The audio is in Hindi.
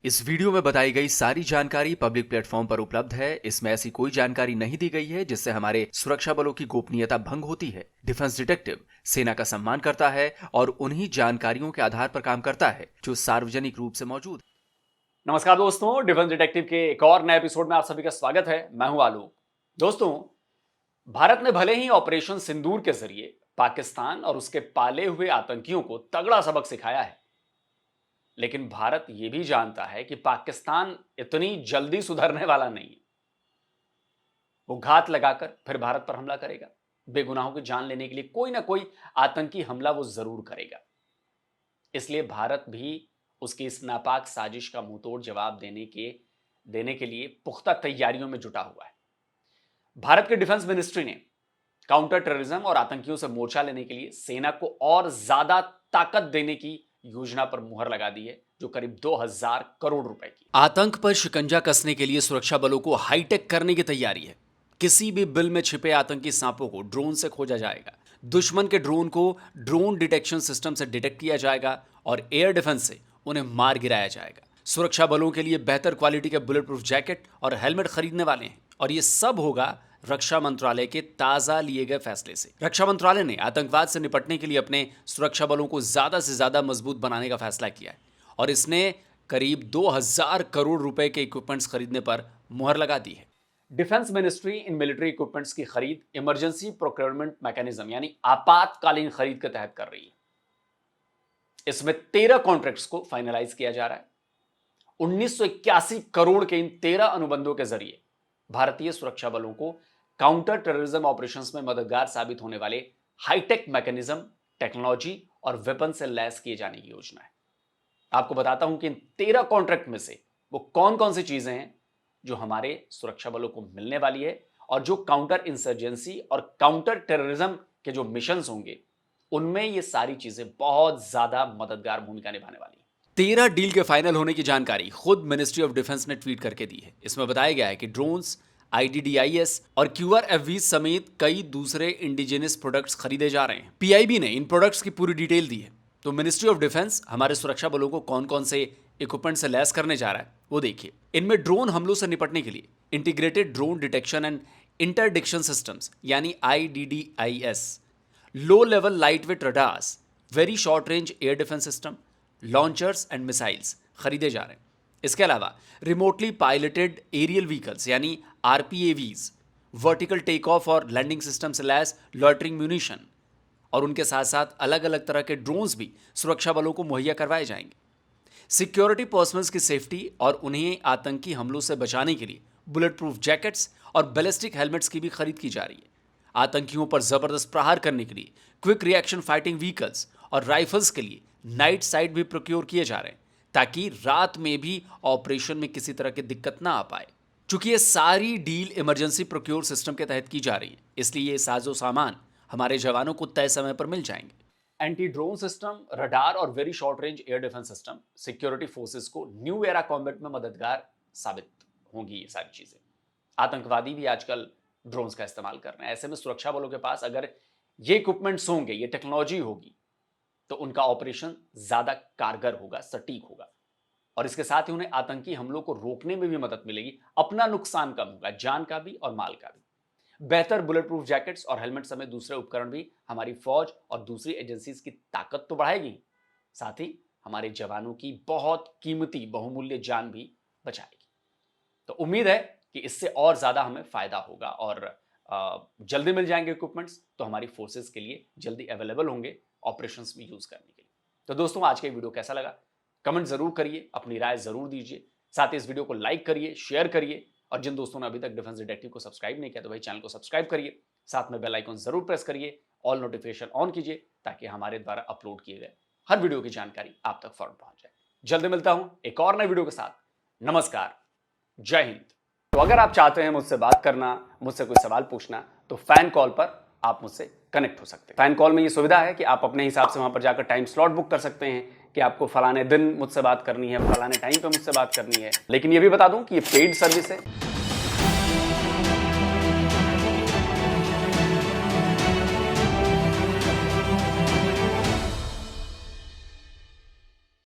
इस वीडियो में बताई गई सारी जानकारी पब्लिक प्लेटफॉर्म पर उपलब्ध है। इसमें ऐसी कोई जानकारी नहीं दी गई है जिससे हमारे सुरक्षा बलों की गोपनीयता भंग होती है। डिफेंस डिटेक्टिव सेना का सम्मान करता है और उन्हीं जानकारियों के आधार पर काम करता है जो सार्वजनिक रूप से मौजूद है। नमस्कार दोस्तों, डिफेंस डिटेक्टिव के एक और नए एपिसोड में आप सभी का स्वागत है। मैं हूं आलोक। दोस्तों, भारत ने भले ही ऑपरेशन सिंदूर के जरिए पाकिस्तान और उसके पाले हुए आतंकियों को तगड़ा सबक सिखाया है, लेकिन भारत यह भी जानता है कि पाकिस्तान इतनी जल्दी सुधरने वाला नहीं है। वो घात लगाकर फिर भारत पर हमला करेगा। बेगुनाहों की जान लेने के लिए कोई ना कोई आतंकी हमला वो जरूर करेगा। इसलिए भारत भी उसकी इस नापाक साजिश का मुंहतोड़ जवाब देने के लिए पुख्ता तैयारियों में जुटा हुआ है। भारत के डिफेंस मिनिस्ट्री ने काउंटर टेररिज्म और आतंकियों से मोर्चा लेने के लिए सेना को और ज्यादा ताकत देने की योजना पर मुहर लगा दी है, जो करीब 2000 करोड़ रुपए की। आतंक पर शिकंजा कसने के लिए सुरक्षा बलों को हाईटेक करने की तैयारी है। किसी भी बिल में छिपे आतंकी सांपों को ड्रोन से खोजा जाएगा। दुश्मन के ड्रोन को ड्रोन डिटेक्शन सिस्टम से डिटेक्ट किया जाएगा और एयर डिफेंस से उन्हें मार गिराया जाएगा। सुरक्षा बलों के लिए बेहतर क्वालिटी के बुलेट प्रूफ जैकेट और हेलमेट खरीदने वाले हैं और ये सब होगा रक्षा मंत्रालय के ताजा लिए गए फैसले से। रक्षा मंत्रालय ने आतंकवाद से निपटने के लिए अपने सुरक्षा बलों को ज्यादा से ज्यादा मजबूत बनाने का फैसला किया है और इसने करीब 2000 करोड़ रुपए के इक्विपमेंट्स खरीदने पर मुहर लगा दी है। Defence ministry in military equipments की खरीद इमरजेंसी प्रोक्योरमेंट मैकेनिज्म यानी आपातकालीन खरीद के तहत कर रही है। इसमें 13 कॉन्ट्रैक्ट्स को फाइनलाइज किया जा रहा है। 1981 करोड़ के इन 13 अनुबंधों के जरिए भारतीय सुरक्षा बलों को काउंटर टेररिज्म ऑपरेशंस में मददगार साबित होने वाले हाईटेक मैकेनिज्म, टेक्नोलॉजी और वेपन से लैस किए जाने की योजना है। आपको बताता हूं कि इन 13 कॉन्ट्रैक्ट में से वो कौन कौन सी चीजें हैं जो हमारे सुरक्षा बलों को मिलने वाली है और जो काउंटर इंसर्जेंसी और काउंटर टेररिज्म के जो मिशंस होंगे उनमें ये सारी चीजें बहुत ज्यादा मददगार भूमिका निभाने वाली है। 13 डील के फाइनल होने की जानकारी खुद मिनिस्ट्री ऑफ डिफेंस ने ट्वीट करके दी है। इसमें बताया गया है कि ड्रोन्स, IDDIS और QRFV समेत कई दूसरे इंडिजिनस प्रोडक्ट्स खरीदे जा रहे हैं। PIB ने इन प्रोडक्ट्स की पूरी डिटेल दी है। तो मिनिस्ट्री ऑफ डिफेंस हमारे सुरक्षा बलों को कौन कौन से इक्विपमेंट से लैस करने जा रहा है वो देखिए। इनमें ड्रोन हमलों से निपटने के लिए integrated drone detection and interdiction systems यानी IDDIS, low level light weight radars, very short range air defence system, launchers and missiles खरीदे जा रहे हैं। इसके अलावा रिमोटली पायलटेड एरियल व्हीकल्स यानी RPAVs, वर्टिकल टेक ऑफ और लैंडिंग सिस्टम से लैस लॉइटरिंग म्यूनिशन और उनके साथ साथ अलग अलग तरह के ड्रोन्स भी सुरक्षा बलों को मुहैया करवाए जाएंगे। सिक्योरिटी पर्सनल्स की सेफ्टी और उन्हें आतंकी हमलों से बचाने के लिए बुलेट प्रूफ जैकेट्स और बैलिस्टिक हेलमेट्स की भी खरीद की जा रही है। आतंकियों पर जबरदस्त प्रहार करने के लिए क्विक रिएक्शन फाइटिंग व्हीकल्स और राइफल्स के लिए नाइट साइट भी प्रोक्योर किए जा रहे हैं ताकि रात में भी ऑपरेशन में किसी तरह की दिक्कत ना आ पाए। चूंकि ये सारी डील इमरजेंसी प्रोक्योर सिस्टम के तहत की जा रही है, इसलिए ये साजो सामान हमारे जवानों को तय समय पर मिल जाएंगे। एंटी ड्रोन सिस्टम, रडार और very short range air defence system security forces को न्यू एरा कॉम्बैट में मददगार साबित होंगी। ये सारी चीजें आतंकवादी भी आजकल ड्रोन्स का इस्तेमाल कर रहे हैं। ऐसे में सुरक्षा बलों के पास अगर ये इक्विपमेंट्स होंगे, ये टेक्नोलॉजी होगी, तो उनका ऑपरेशन ज्यादा कारगर होगा, सटीक होगा और इसके साथ ही उन्हें आतंकी हमलों को रोकने में भी मदद मिलेगी। अपना नुकसान कम होगा, जान का भी और माल का भी। बेहतर बुलेट प्रूफ जैकेट्स और हेलमेट समेत दूसरे उपकरण भी हमारी फौज और दूसरी एजेंसीज की ताकत तो बढ़ाएगी, साथ ही हमारे जवानों की बहुत कीमती बहुमूल्य जान भी बचाएगी। तो उम्मीद है कि इससे और ज्यादा हमें फायदा होगा और जल्दी मिल जाएंगे इक्विपमेंट्स, तो हमारी फोर्सेस के लिए जल्दी अवेलेबल होंगे ऑपरेशंस में यूज करने के लिए। तो दोस्तों, आज का वीडियो कैसा लगा कमेंट जरूर करिए, अपनी राय जरूर दीजिए। साथ ही इस वीडियो को लाइक करिए, शेयर करिए और जिन दोस्तों ने अभी तक डिफेंस डिटेक्टिव को सब्सक्राइब नहीं किया तो भाई चैनल को सब्सक्राइब करिए। साथ में बेल आइकन जरूर प्रेस करिए, ऑल नोटिफिकेशन ऑन कीजिए ताकि हमारे द्वारा अपलोड किए गए हर वीडियो की जानकारी आप तक फौरन पहुंच जाए। जल्दी मिलता हूं एक और नए वीडियो के साथ। नमस्कार, जय हिंद। तो अगर आप चाहते हैं मुझसे बात करना, मुझसे कोई सवाल पूछना, तो फैन कॉल पर आप मुझसे कनेक्ट हो सकते हैं। फैन कॉल में ये सुविधा है कि आप अपने हिसाब से वहां पर जाकर टाइम स्लॉट बुक कर सकते हैं कि आपको फलाने दिन मुझसे बात करनी है, फलाने टाइम पे मुझसे बात करनी है। लेकिन ये भी बता दूं कि ये पेड सर्विस है।